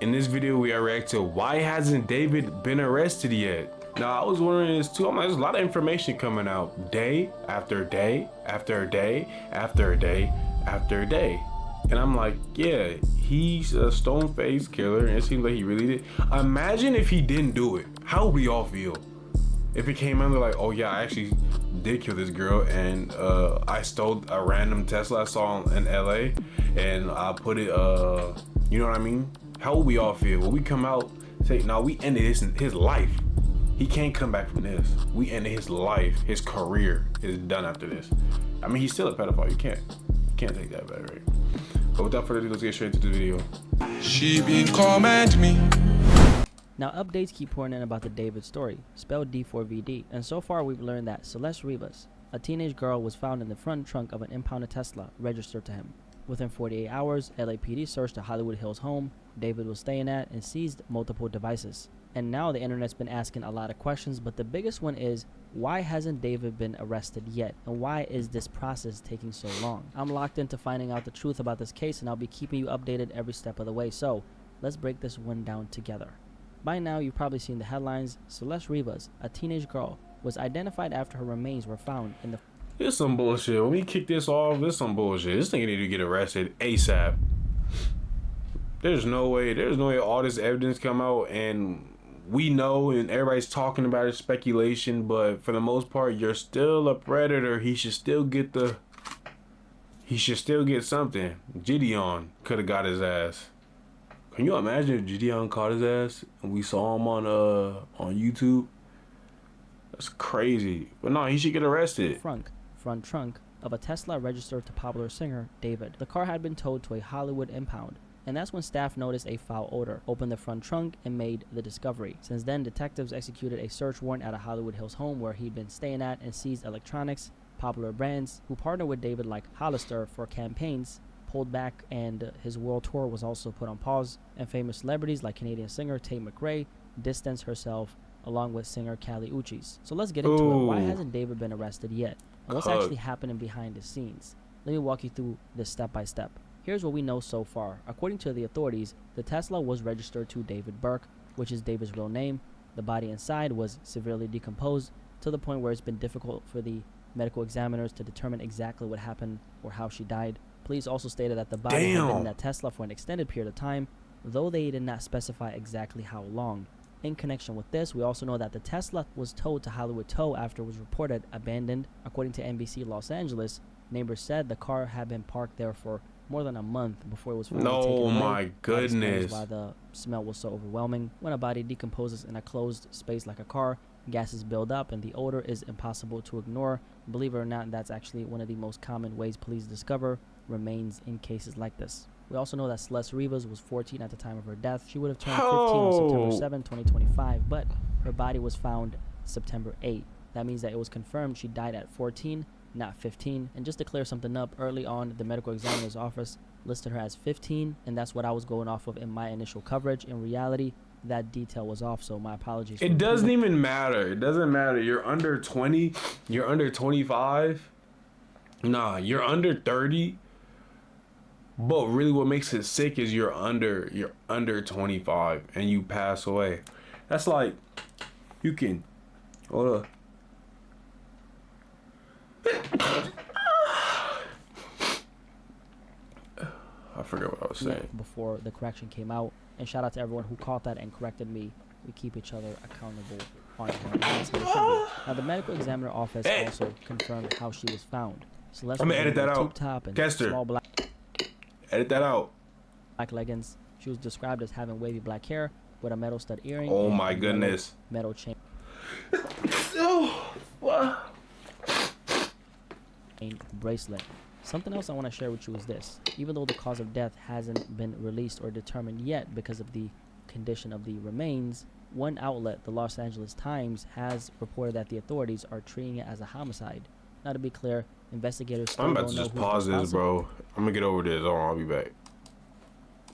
In this video, we are reacting to why hasn't David been arrested yet? Now, I was wondering this too. I'm like, there's a lot of information coming out day after day after day after day after day. And I'm like, yeah, he's a stone-faced killer, and it seems like he really did. Imagine if he didn't do it. How would we all feel? If it came out like, oh yeah, I actually did kill this girl, and I stole a random Tesla I saw in LA, and I put it, you know what I mean? How would we all feel? Will we come out say, no, we ended his life. He can't come back from this. We ended his life, his career is done after this. I mean, he's still a pedophile. You can't take that back, right? But without further ado, let's get straight into the video. She been comment me. Now, updates keep pouring in about the David story, spelled D4vd, and so far we've learned that Celeste Rivas, a teenage girl, was found in the front trunk of an impounded Tesla registered to him. Within 48 hours, LAPD searched a Hollywood Hills home David was staying at and seized multiple devices. And now the internet's been asking a lot of questions, but the biggest one is, why hasn't David been arrested yet? And why is this process taking so long? I'm locked into finding out the truth about this case, and I'll be keeping you updated every step of the way, so let's break this one down together. By now, you've probably seen the headlines. Celeste Rivas, a teenage girl, was identified after her remains were found in the... It's some bullshit. When we kick this off, this some bullshit. This nigga need to get arrested ASAP. There's no way all this evidence come out and we know and everybody's talking about it, speculation, but for the most part, you're still a predator. He should still get something. Gideon could have got his ass. Can you imagine if Gideon caught his ass and we saw him on YouTube? That's crazy. But no, he should get arrested. Front trunk of a Tesla registered to popular singer David. The car had been towed to a Hollywood impound, and that's when staff noticed a foul odor, opened the front trunk, and made the discovery. Since then, detectives executed a search warrant at a Hollywood Hills home where he'd been staying at and seized electronics. Popular brands who partner with David, like Hollister, for campaigns, pulled back, and his world tour was also put on pause. And famous celebrities like Canadian singer Tate McRae distanced herself, along with singer Kali Uchis. So let's get into it. Why hasn't David been arrested yet? And what's actually happening behind the scenes? Let me walk you through this step by step. Here's what we know so far. According to the authorities, the Tesla was registered to David Burke, which is David's real name. The body inside was severely decomposed to the point where it's been difficult for the medical examiners to determine exactly what happened or how she died. Police also stated that the body had been in that Tesla for an extended period of time, though they did not specify exactly how long. In connection with this, we also know that the Tesla was towed to Hollywood Tow after it was reported abandoned. According to NBC Los Angeles, neighbors said the car had been parked there for more than a month before it was finally taken away. Oh my goodness. Why the smell was so overwhelming. When a body decomposes in a closed space like a car, gases build up and the odor is impossible to ignore. Believe it or not, that's actually one of the most common ways police discover remains in cases like this. We also know that Celeste Rivas was 14 at the time of her death. She would have turned 15 on September 7, 2025, but her body was found September 8. That means that it was confirmed she died at 14, not 15. And just to clear something up, early on, the medical examiner's office listed her as 15, and that's what I was going off of in my initial coverage. In reality, that detail was off, so my apologies. It doesn't even matter. It doesn't matter. You're under 20. You're under 25. Nah, you're under 30. But really what makes it sick is you're under 25 and you pass away. That's like, you can, hold up. I forgot what I was saying. Before the correction came out, and shout out to everyone who caught that and corrected me. We keep each other accountable on here. Now the medical examiner office also confirmed how she was found. Celeste I'm gonna edit that out. Top and Kester. small black Edit that out. Black leggings. She was described as having wavy black hair with a metal stud earring. Oh my goodness. Metal chain. Bracelet. Something else I want to share with you is this. Even though the cause of death hasn't been released or determined yet because of the condition of the remains, one outlet, the Los Angeles Times, has reported that the authorities are treating it as a homicide. Now, to be clear, investigators still I'm about don't to know just who's pause this, responsible. bro. I'm gonna get over this. Hold on, I'll be back.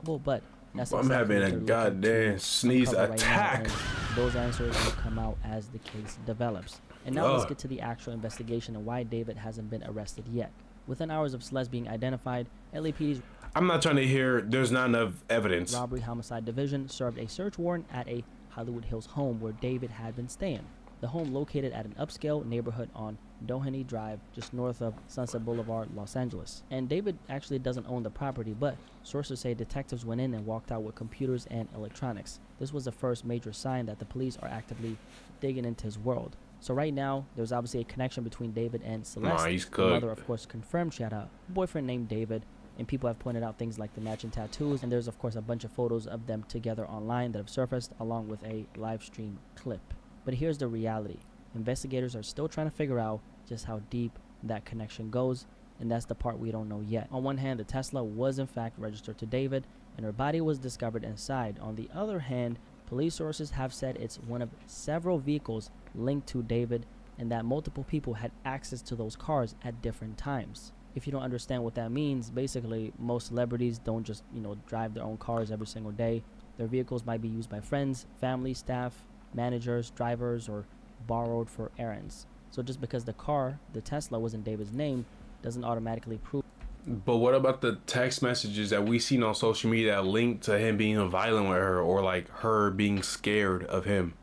Well, but that's I'm exactly having what a they're looking goddamn to sneeze uncover attack. right now, and those answers will come out as the case develops. And now let's get to the actual investigation and why David hasn't been arrested yet. Within hours of Celeste being identified, LAPD's... I'm not trying to hear there's not enough evidence. Robbery Homicide Division served a search warrant at a Hollywood Hills home where David had been staying. The home located at an upscale neighborhood on Doheny Drive, just north of Sunset Boulevard, Los Angeles. And David actually doesn't own the property, but sources say detectives went in and walked out with computers and electronics. This was the first major sign that the police are actively digging into his world. So right now, there's obviously a connection between David and Celeste. He's The cooked. mother, of course, confirmed she had a boyfriend named David, and people have pointed out things like the matching tattoos, and there's, of course, a bunch of photos of them together online that have surfaced, along with a live stream clip. But here's the reality. Investigators are still trying to figure out just how deep that connection goes, and that's the part we don't know yet. On one hand, the Tesla was in fact registered to David, and her body was discovered inside. On the other hand, police sources have said it's one of several vehicles linked to David, and that multiple people had access to those cars at different times. If you don't understand what that means, basically most celebrities don't just, drive their own cars every single day. Their vehicles might be used by friends, family, staff, managers, drivers, or borrowed for errands. So just because the car, the Tesla, was in David's name doesn't automatically prove. But what about the text messages that we seen on social media that linked to him being violent with her, or like her being scared of him?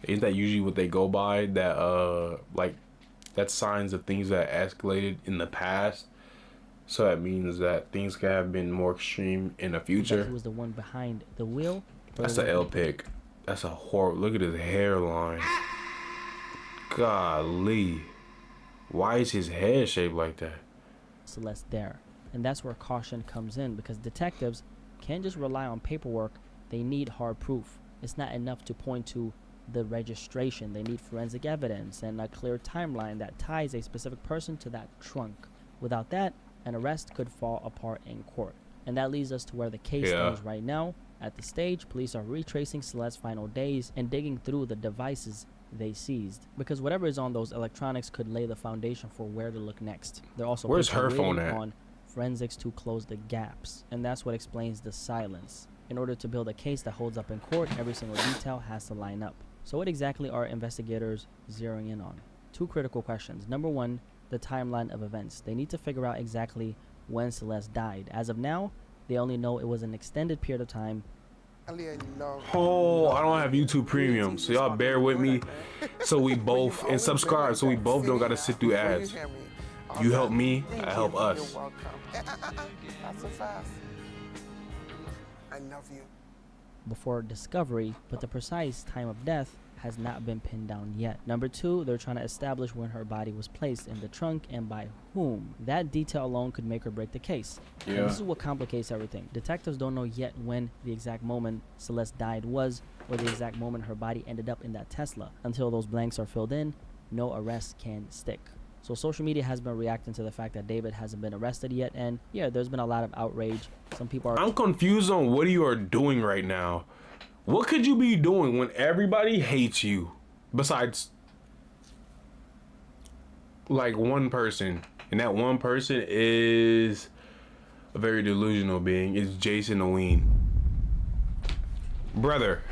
Isn't that usually what they go by? That that's signs of things that escalated in the past. So that means that things could have been more extreme in the That future. he was the one behind the wheel. That's an L pick. That's a horror. Look at his hairline. Golly. Why is his head shaped like that? Celeste there. And that's where caution comes in, because detectives can't just rely on paperwork. They need hard proof. It's not enough to point to the registration. They need forensic evidence and a clear timeline that ties a specific person to that trunk. Without that, an arrest could fall apart in court. And that leads us to where the case stands right now. At the stage, police are retracing Celeste's final days and digging through the devices they seized, because whatever is on those electronics could lay the foundation for where to look next. They're also Where's her waiting phone at? on forensics to close the gaps, and that's what explains the silence. In order to build a case that holds up in court, every single detail has to line up. So what exactly are investigators zeroing in on? Two critical questions. Number one, the timeline of events. They need to figure out exactly when Celeste died. As of now, they only know it was an extended period of time. Oh, I don't have YouTube Premium, so y'all bear with me. So we both, and subscribe, so we both don't gotta sit through ads. You help me, I help us. Not so fast. I love you. Before discovery, but the precise time of death has not been pinned down yet. Number two, they're trying to establish when her body was placed in the trunk and by whom. That detail alone could make or break the case. And this is what complicates everything. Detectives don't know yet when the exact moment Celeste died was, or the exact moment her body ended up in that Tesla. Until those blanks are filled in, no arrest can stick. So social media has been reacting to the fact that David hasn't been arrested yet, and yeah, there's been a lot of outrage. Some people are... I'm confused on what you are doing right now. What could you be doing when everybody hates you? Besides, like, one person. And that one person is a very delusional being. It's Jason Oween. Brother.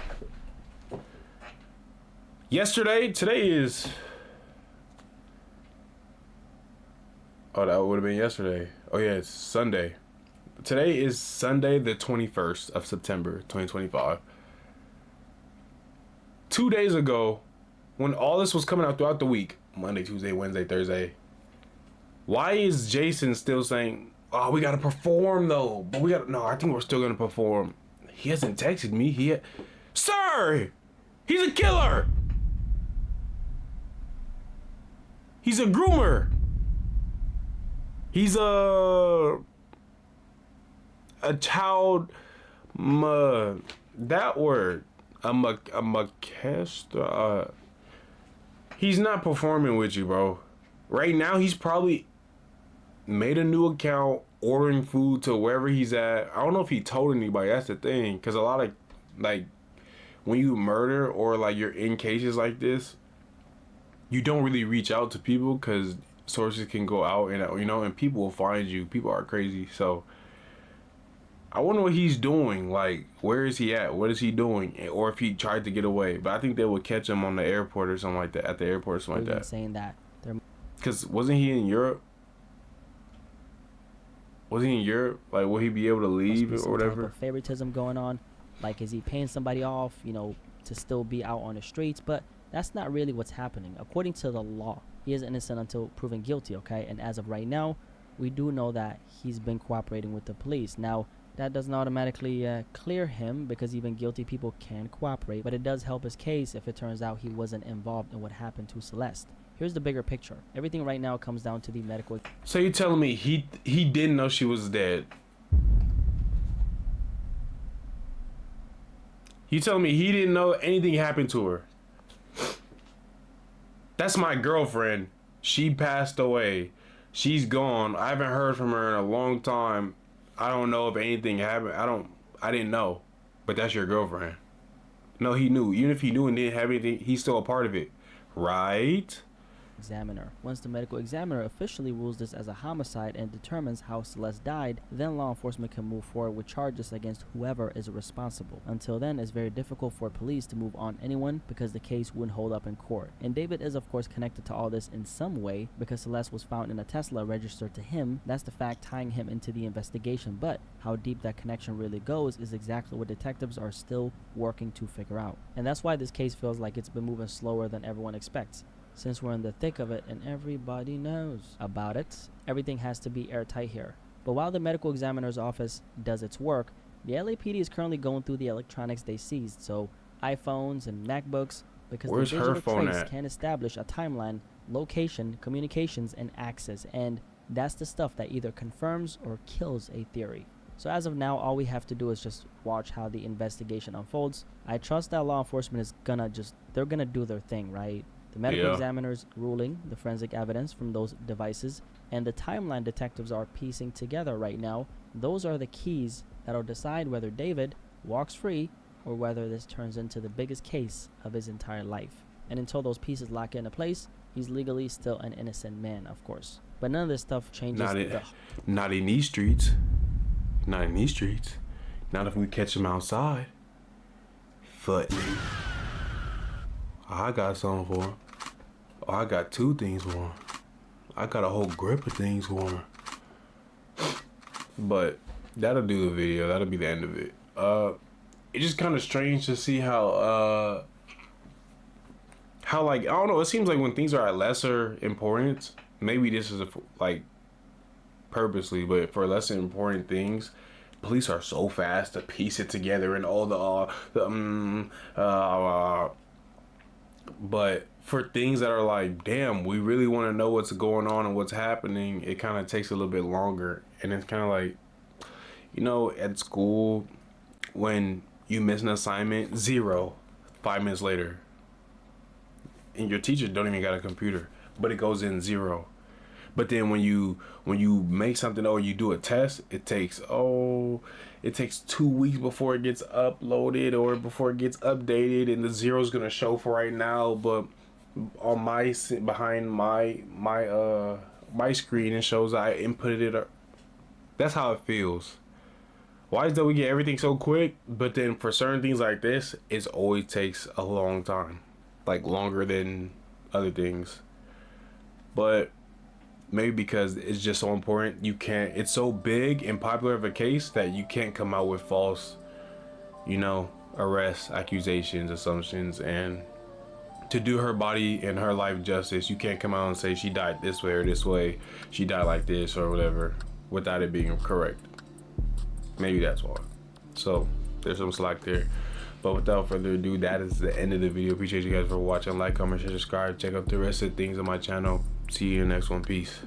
Today is... Oh, that would have been yesterday. Oh, yeah, it's Sunday. Today is Sunday, the 21st of September, 2025. 2 days ago, when all this was coming out throughout the week, Monday, Tuesday, Wednesday, Thursday, why is Jason still saying, oh, we got to perform, though? But no, I think we're still going to perform. He hasn't texted me. Sir, he's a killer. He's a groomer. He's a child, that word, a Bukester. He's not performing with you, bro. Right now, he's probably made a new account, ordering food to wherever he's at. I don't know if he told anybody. That's the thing, because a lot of, like, when you murder or like you're in cases like this, you don't really reach out to people because sources can go out and and people will find you. People are crazy. So I wonder what he's doing. Like, where is he at? What is he doing? Or if he tried to get away. But I think they would catch him on the airport or something like that. At the airport or something like that. Saying that they're... Because wasn't he in Europe? Was he in Europe? Like, will he be able to Must be leave or some type whatever? of favoritism going on. Like, is he paying somebody off, you know, to still be out on the streets? But that's not really what's happening. According to the law, he is innocent until proven guilty, okay? And as of right now, we do know that he's been cooperating with the police. Now, that doesn't automatically clear him, because even guilty people can cooperate, but it does help his case if it turns out he wasn't involved in what happened to Celeste. Here's the bigger picture. Everything right now comes down to the medical. So you telling me he didn't know she was dead? You telling me he didn't know anything happened to her? That's my girlfriend. She passed away. She's gone. I haven't heard from her in a long time. I don't know if anything happened. I didn't know. But that's your girlfriend. No, he knew. Even if he knew and didn't have anything, he's still a part of it. Right? Examiner. Once the medical examiner officially rules this as a homicide and determines how Celeste died, then law enforcement can move forward with charges against whoever is responsible. Until then, it's very difficult for police to move on anyone because the case wouldn't hold up in court. And David is of course connected to all this in some way because Celeste was found in a Tesla registered to him. That's the fact tying him into the investigation, but how deep that connection really goes is exactly what detectives are still working to figure out. And that's why this case feels like it's been moving slower than everyone expects. Since we're in the thick of it and everybody knows about it, everything has to be airtight here. But while the medical examiner's office does its work, the LAPD is currently going through the electronics they seized, so iPhones and MacBooks, because Where's the her digital phone trace at? can establish a timeline, location, communications, and access, and that's the stuff that either confirms or kills a theory. So as of now, all we have to do is just watch how the investigation unfolds. I trust that law enforcement is they're gonna do their thing, right? The medical examiner's ruling, the forensic evidence from those devices, and the timeline detectives are piecing together right now, those are the keys that'll decide whether David walks free or whether this turns into the biggest case of his entire life. And until those pieces lock into place, he's legally still an innocent man, of course. But none of this stuff changes Not in these streets. Not in these streets. Not if we catch him outside. Foot. I got something for him. Oh, I got two things for him. I got a whole grip of things for him. But that'll do the video. That'll be the end of it. It's just kind of strange to see how like, I don't know, it seems like when things are at lesser importance, maybe this is like purposely, but for lesser important things, police are so fast to piece it together and all but for things that are like, damn, we really want to know what's going on and what's happening, it kind of takes a little bit longer. And it's kind of like, you know, at school, when you miss an assignment, 0, 5 minutes later, and your teacher don't even got a computer, but it goes in 0. But then when you make something or you do a test, it takes 2 weeks before it gets uploaded or before it gets updated, and the 0 is gonna show for right now. But on behind my screen, it shows I inputted it. That's how it feels. Why is that we get everything so quick, but then for certain things like this, it always takes a long time, like longer than other things. But maybe because it's just so important, it's so big and popular of a case that you can't come out with false, arrests, accusations, assumptions. And to do her body and her life justice, you can't come out and say she died this way or this way, she died like this or whatever, without it being correct. Maybe that's why. So there's some slack there. But without further ado, that is the end of the video. Appreciate you guys for watching. Like, comment, share, subscribe. Check out the rest of the things on my channel. See you in the next one. Peace.